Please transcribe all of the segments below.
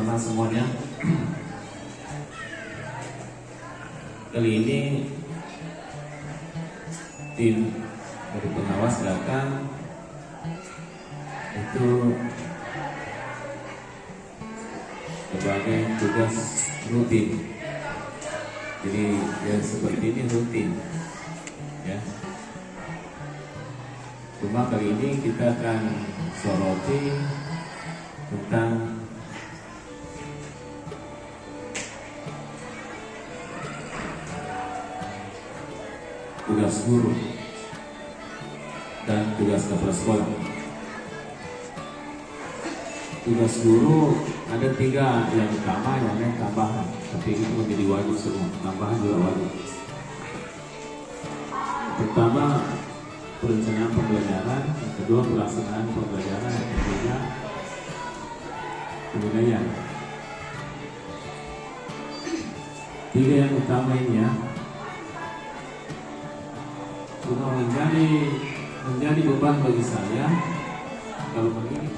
sama-sama semuanya. Kali ini tim dari pengawas datang itu sebagai tugas rutin. Jadi ya seperti ini rutin, ya. Cuma kali ini kita akan soroti tentang tugas guru dan tugas kepala sekolah. Tugas guru ada 3 yang utama, yang lain tambahan, tapi itu menjadi wajib semua. Tambahan juga wajib. Pertama, perencanaan pembelajaran. Yang kedua, pelaksanaan pembelajaran. Yang ketiga, penilaian. 3 yang utama ini ya, sudah menjadi beban bagi saya kalau begini.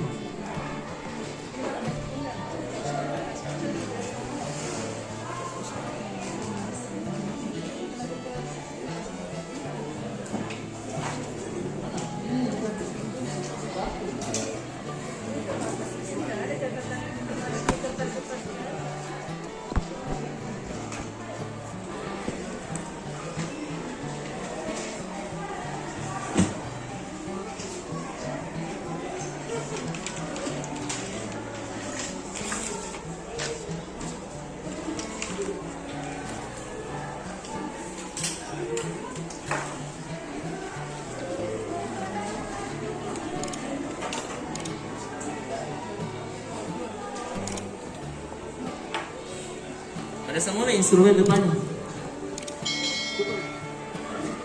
Ada semua instrumen depannya.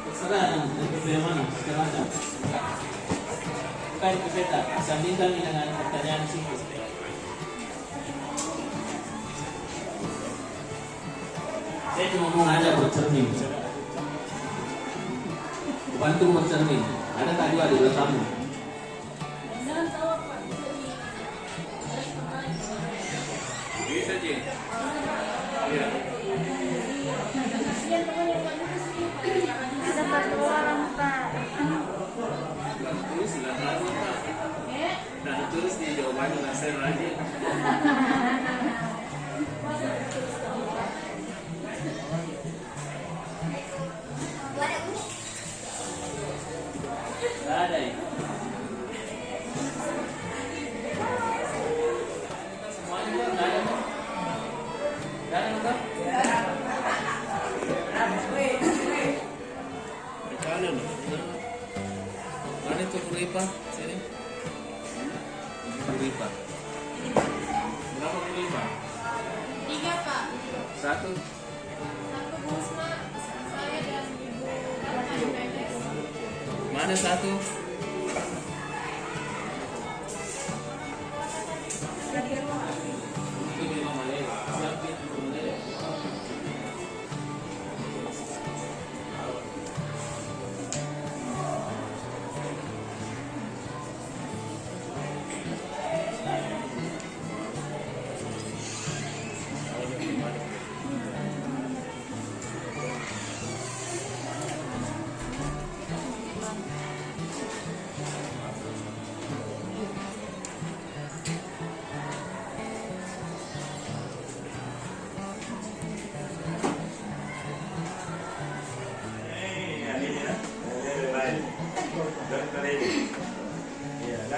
Terserah yang mana? Sekarang bukan peta. Sandingkan dengan pertanyaan situ. Saya cuma mau ngajak bercermin. Bantu bercermin. Ada tak juga di belakangmu? Bisa saja. Iya. Dapat orang Pak. Tulis silakan Pak. Dan tulis di jawabannya laser aja. Ada ya. Semuanya Pak, nggak ada. Mana itu kuripa? Sini. Kuripa. Berapa kuripa? 3 Pak. 1. Bu Usma, saya dan Ibu PNS. Mana 1?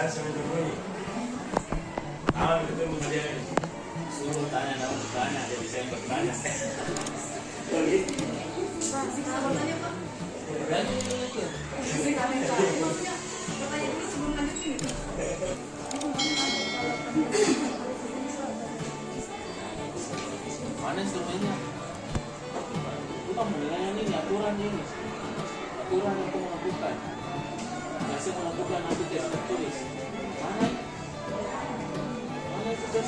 Langsung bunyi. Ketemu dia. Suruh tanya dong, tanya jadi saya bertanya. Pertanyaannya Pak. Mana instrumennya? Bukan penilaian ini, aturan ini. Aturan untuk melakukan. Masih melakukan nanti tes tertulis. Mana itu tes?